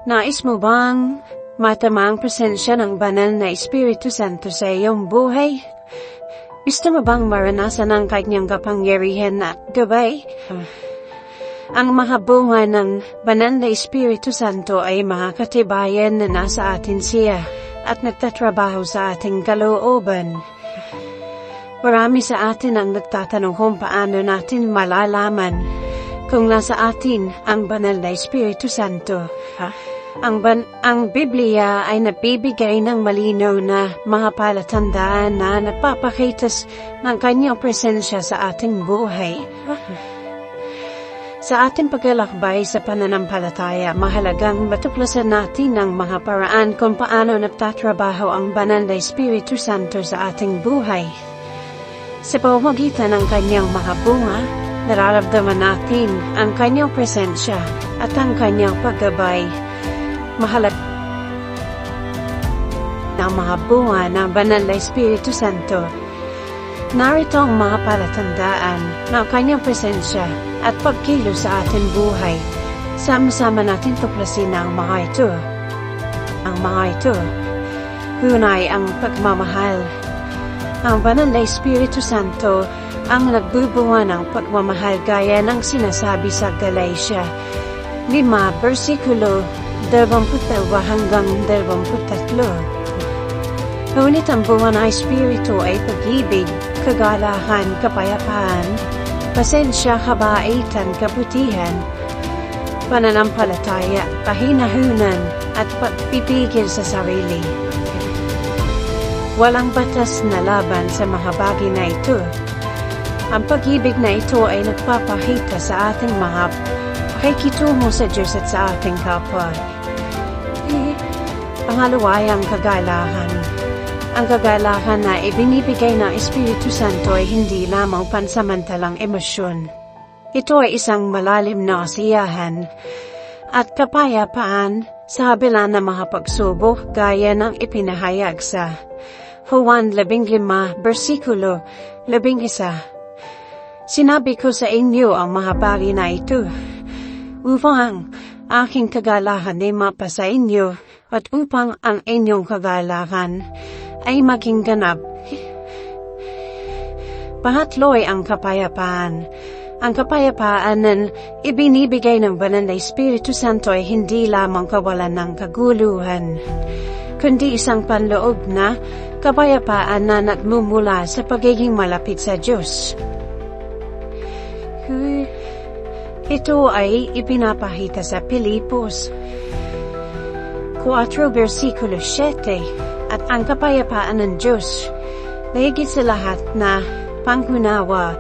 Nais mo bang matamang presensya ng banal na Espiritu Santo sa iyong buhay? Gusto mo bang maranasan ang kanyang kapangyarihan at gabay? Ang mahabungan ng banal na Espiritu Santo ay mga katibayan na nasa atin siya at nagtatrabaho sa ating kalooban. Marami sa atin ang nagtatanong kung paano natin malalaman kung nasa atin ang banal na Espiritu Santo. Ang Biblia ay nabibigay ng malinaw na mga palatandaan na nagpapakita ng kanyang presensya sa ating buhay. Sa ating paglalakbay sa pananampalataya, mahalagang matuklasan natin ang mga paraan kung paano nagtatrabaho ang banal na Espiritu Santo sa ating buhay. Sa pamamagitan ng kanyang mga bunga, nararamdaman natin ang kanyang presensya at ang kanyang paggabay. Mahalaga ang mga bunga ng banal na Espiritu Santo. Narito ang mga palatandaan ng kanyang presensya at pagkilos sa ating buhay. Sama-sama natin tuklasin ang mga ito. Ang mga ito, unay ang pagmamahal. Ang banal na Espiritu Santo ang nagbubunga ng pagmamahal gaya ng sinasabi sa Galatia 5, versikulo 22 hanggang 23. Ngunit ang bunga ng Espiritu ay pag-ibig, kagalahan, kapayapaan, pasensya, kabaitan, kabutihan, pananampalataya, kahinahunan, at pagpipigil sa sarili. Walang batas na laban sa mga bagay na ito. Ang pag-ibig na ito ay nagpapakita sa ating mga pakikitungo sa Diyos at sa ating kapwa. Pangalawa ay ang kagalahan. Ang kagalahan na ibinibigay ng Espiritu Santo ay hindi lamang pansamantalang emosyon. Ito ay isang malalim na kasiyahan at kapayapaan sa kabila ng mga pagsubok gaya ng ipinahayag sa Juan 15, versikulo 11. Sinabi ko sa inyo ang mga bagay na ito, upang aking kagalahan ay mapasa inyo at upang ang inyong kagalahan ay maging ganap. Pangatlo ay ang kapayapaan. Ang kapayapaan na ibinibigay ng banal na Espiritu Santo ay hindi lamang kawalan ng kaguluhan, kundi isang panloob na kapayapaan na nagmumula sa pagiging malapit sa Diyos. Ito ay ipinapakita sa Pilipos 4, versikulo 7, at ang kapayapaan ng Diyos na higit sa lahat na pangunawa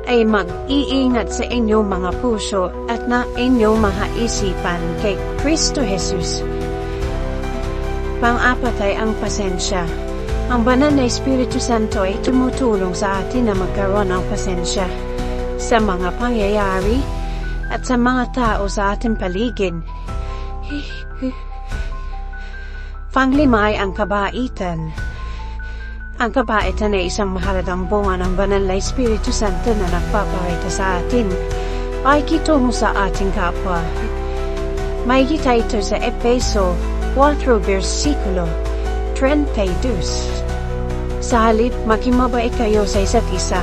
ay mag-iingat sa inyong mga puso at na inyong mga isipan kay Kristo Jesus. Pang-apat ay ang pasensya. Ang banal na Espiritu Santo ay tumutulong sa atin na magkaroon ng pasensya sa mga pangyayari at sa mga tao sa ating paligid. Panglima ay ang kabaitan. Ang kabaitan ay isang mahalagang bunga ng banal na Espiritu Santo na nagpapakita sa atin ay kitungo sa ating kapwa. Makikita ito sa Efeso 4, versikulo 32. Sa halip, makimabait kayo sa isa't isa,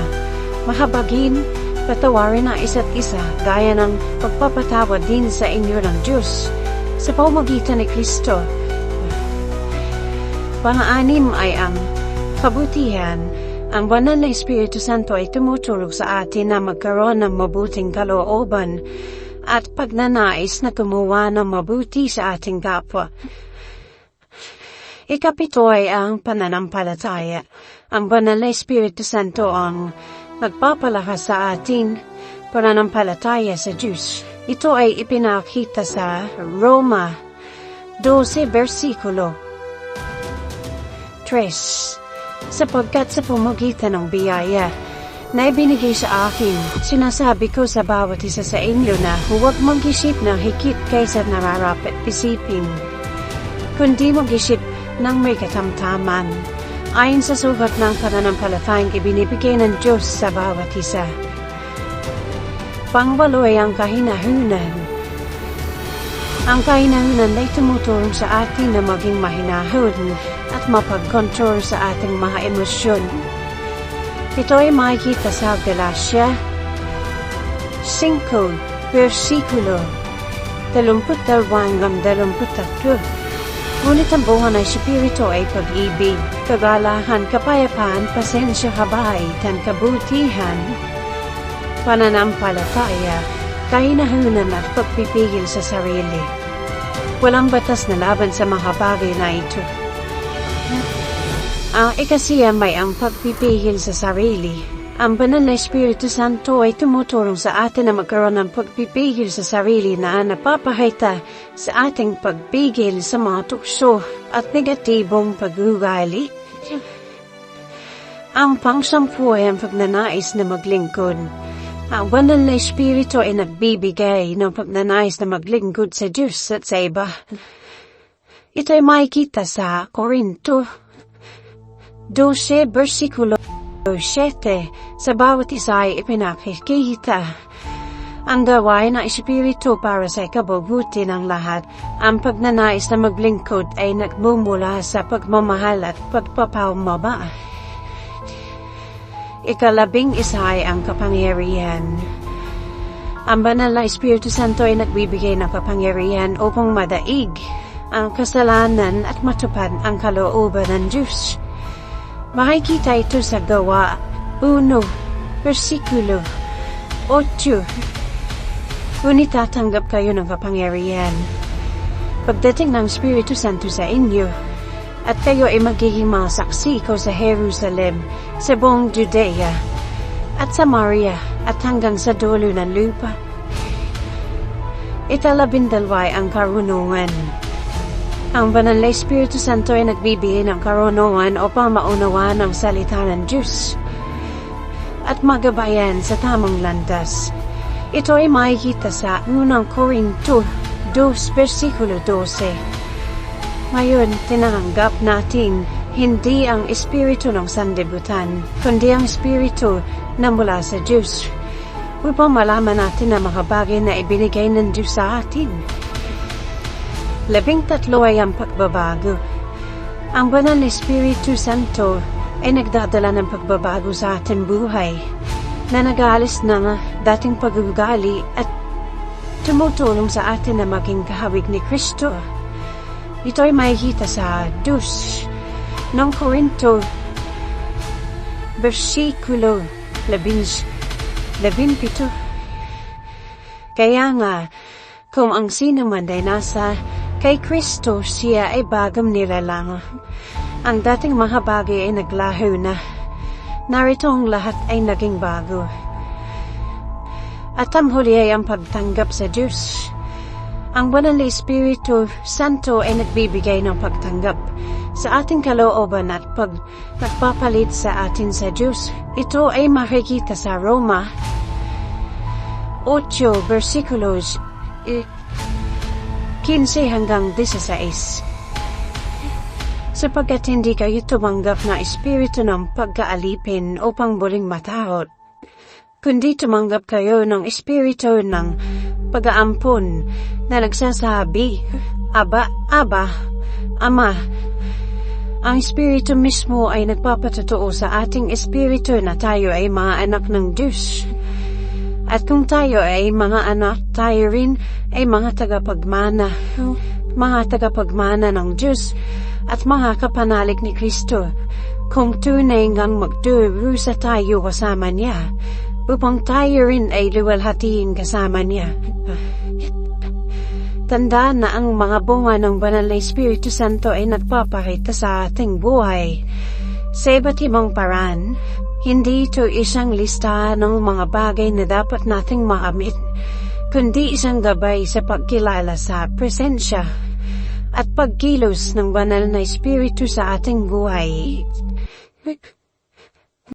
mahabagin, patawarin ang isa't isa gaya ng pagpapatawad din sa inyo ng Diyos sa pamamagitan ni Kristo. Pang-anim ay ang kabutihan. Ang banal na Espiritu Santo ay tumutulong sa atin na magkaroon ng mabuting kalooban at pagnanais na gumawa ng mabuti sa ating kapwa. Ikapito ay ang pananampalataya. Ang banal na Espiritu Santo ang nagpapalakas sa atin pananampalataya sa Diyos. Ito ay ipinakita sa Roma 12, versikulo 3. Sapagkat sa pamamagitan ng biyaya na ibinigay sa akin, sinasabi ko sa bawat isa sa inyo na huwag mag-isip na higit kaysa nararapat isipin, kundi mag-isip ng may katamtaman, ayon sa sukat ng pananampalatayang ibinibigay ng Diyos sa bawat isa. Pangwalo ay ang kahinahunan. Ang kainahunan ay tumutulong sa atin na maging mahinahon at mapag-control sa ating mga emosyon. Ito ay makikita sa Galatia 5, versikulo 22-23. Ngunit ang bunga ng Espiritu ay pag-ibig, kagalahan, kapayapaan, pasensya, habay, kabutihan, pananampalataya, kainahunan at pagpipigil sa sarili. Walang batas na laban sa mga bagay na ito. Ikasiya may ang pagpipigil sa sarili. Ang banal na Espiritu Santo ay tumutulong sa atin na magkaroon ng pagpipigil sa sarili na napapahita sa ating pagpigil sa mga tukso at negatibong pag-ugali. Ang pang-sampu ay ang pagnanais na maglingkod. Ang banal na Espiritu ay nagbibigay ng pagnanais na maglingkod sa Diyos at sa iba. Ito ay makikita sa Korinto 12, versikulo 7. Sa bawat isa ay ipinakikita ang gawain ng Espiritu para sa ikabubuti ng lahat. Ang pagnanais na maglingkod ay nagmumula sa pagmamahal at pagpapaumbaba. Ikalabing isa ay ang kapangyarihan. Ang banal na Espiritu Santo ay nagbibigay ng kapangyarihan upang madaig ang kasalanan at matupad ang kalooban ng Diyos. Makikita ito sa Gawa 1, versikulo 8. Ngunit tatanggap kayo ng kapangyarihan pagdating ng Espiritu Santo sa inyo, at kayo ay magiging mga saksi ko sa Jerusalem, sa buong Judea, at Samaria, at hanggang sa dulo ng lupa. Ikalabindalwa ang karunungan. Ang banal na Espiritu Santo ay nagbibigay ng karunungan upang maunawaan ang salita ng Diyos at magabayan sa tamang landas. Ito ay makikita sa 1 Korinto 2, versikulo 12. Ngayon, tinanggap natin hindi ang espiritu ng sanlibutan, kundi ang espiritu na mula sa Diyos, upang malaman natin ang mga bagay na ibinigay ng Diyos sa atin. 13 ay ang pagbabago. Ang banal na Espiritu Santo ay nagdadala ng pagbabago sa ating buhay, na nag-aalis ng dating pag-ugali at tumutulong sa atin na maging kahawig ni Kristo. Ito ay makikita sa 2 Korinto versikulo 17. Kaya nga, kung ang sino man ay nasa kay Kristo, siya ay bagong nilalang. Ang dating mga bagay ay naglaho na. Narito ang lahat ay naging bago. At ang huli ay ang pagtanggap sa Diyos. Ang banal na Espiritu Santo ay nagbibigay ng pagtanggap sa ating kalooban at nagpapalit sa atin sa Diyos. Ito ay makikita sa Roma 8, versikulos 15 hanggang 16. Sapagkat hindi kayo tumanggap na espiritu ng pagkaalipin upang muling matakot, kundi tumanggap kayo ng espiritu ng pag-aampon na nagsasabi, Aba, Aba, Ama. Ang espiritu mismo ay nagpapatotoo sa ating espiritu na tayo ay mga anak ng Diyos. At kung tayo ay mga anak, tayo rin ay mga tagapagmana ng Diyos at mga kapanalig ni Kristo, kung tunay ngang magdurusa tayo kasama niya, upang tayo rin ay luwalhatiin kasama niya. Tandaan na ang mga bunga ng banal na Espiritu Santo ay nagpapakita sa ating buhay sa iba't ibang paraan. Hindi ito isang lista ng mga bagay na dapat nating makamit, kundi isang gabay sa pagkilala sa presensya at pagkilos ng banal na Espiritu sa ating buhay.